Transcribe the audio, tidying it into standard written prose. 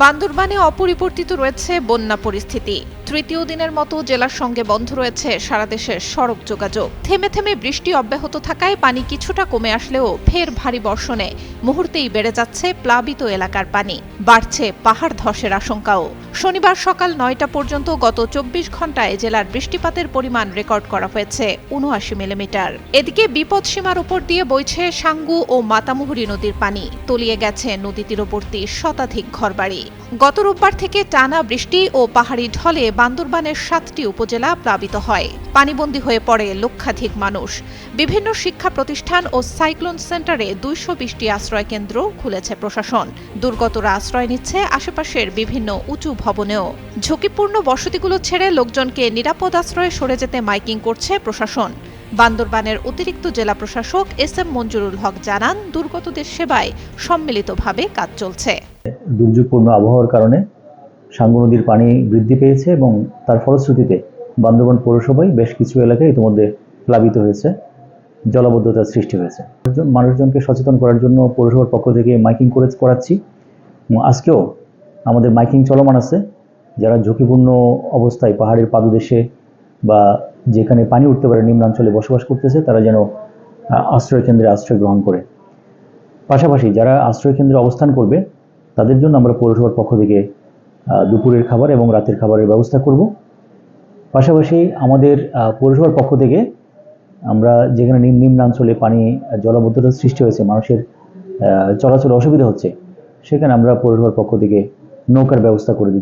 বান্দরবানে অপরিবর্তিত রয়েছে বন্যা পরিস্থিতি। তৃতীয় দিনের মতো জেলার সঙ্গে বন্ধ রয়েছে সারা দেশের সড়ক যোগাযোগ। থেমে থেমে বৃষ্টি অব্যাহত থাকায় পানি কিছুটা কমে আসলেও ফের ভারী বর্ষণে মুহূর্তেই বেড়ে যাচ্ছে প্লাবিত এলাকার পানি। বাড়ছে পাহাড় ধসের আশঙ্কাও। শনিবার সকাল ৯টা পর্যন্ত গত ২৪ ঘণ্টায় জেলার বৃষ্টিপাতের পরিমাণ রেকর্ড করা হয়েছে ৭৯ মিলিমিটার। এদিকে বিপদসীমার উপর দিয়ে বইছে সাঙ্গু ও মাতামুহুরী নদীর পানি। তলিয়ে গেছে নদী তীরবর্তী শতাধিক ঘরবাড়ি। গত রোববার থেকে টানা বৃষ্টি ও পাহাড়ি ঢলে বান্দরবানের ৭টি উপজেলা প্লাবিত হয়। পানিবন্দী হয়ে পড়ে লক্ষাধিক মানুষ। বিভিন্ন শিক্ষা প্রতিষ্ঠান ও সাইক্লোন সেন্টারে ২২০টি আশ্রয় কেন্দ্র খুলেছে প্রশাসন। দুর্গতরা আশ্রয় নিচ্ছে আশেপাশের বিভিন্ন উঁচু ভবনেও। ঝুঁকিপূর্ণ বসতিগুলো ছেড়ে লোকজনকে নিরাপদ আশ্রয়ে সরে যেতে মাইকিং করছে প্রশাসন। বান্দরবানের অতিরিক্ত জেলা প্রশাসক এস.এম. মঞ্জুরুল হক জানান, দুর্গতদের সেবায় সম্মিলিতভাবে কাজ চলছে। দুর্যোগপূর্ণ আবহাওয়ার কারণে সাঙ্গু নদীর পানি বৃদ্ধি পেয়েছে এবং তার ফলশ্রুতিতে বান্দরবান পৌরসভায় বেশ কিছু এলাকায় ইতিমধ্যে প্লাবিত হয়েছে, জলাবদ্ধতার সৃষ্টি হয়েছে। মানুষজনকে সচেতন করার জন্য পৌরসভার পক্ষ থেকে মাইকিং করাচ্ছি। আজকেও আমাদের মাইকিং চলমান আছে। যারা ঝুঁকিপূর্ণ অবস্থায় পাহাড়ের পাদদেশে বা যেখানে পানি উঠতে পারে নিম্নাঞ্চলে বসবাস করতেছে তারা যেন আশ্রয় কেন্দ্রে আশ্রয় গ্রহণ করে। পাশাপাশি যারা আশ্রয় কেন্দ্রে অবস্থান করবে তাদের জন্য আমরা পৌরসভার পক্ষ থেকে দুপুরের খাবার এবং রাতের খাবারের ব্যবস্থা করব। পাশাপাশি আমাদের পৌরসভার পক্ষ থেকে আমরা যেখানে নিম্নাঞ্চলে পানি জলাবদ্ধতার সৃষ্টি হয়েছে, মানুষের চলাচলে অসুবিধা হচ্ছে, সেখানে আমরা পৌরসভার পক্ষ থেকে নৌকার ব্যবস্থা করে দিচ্ছি।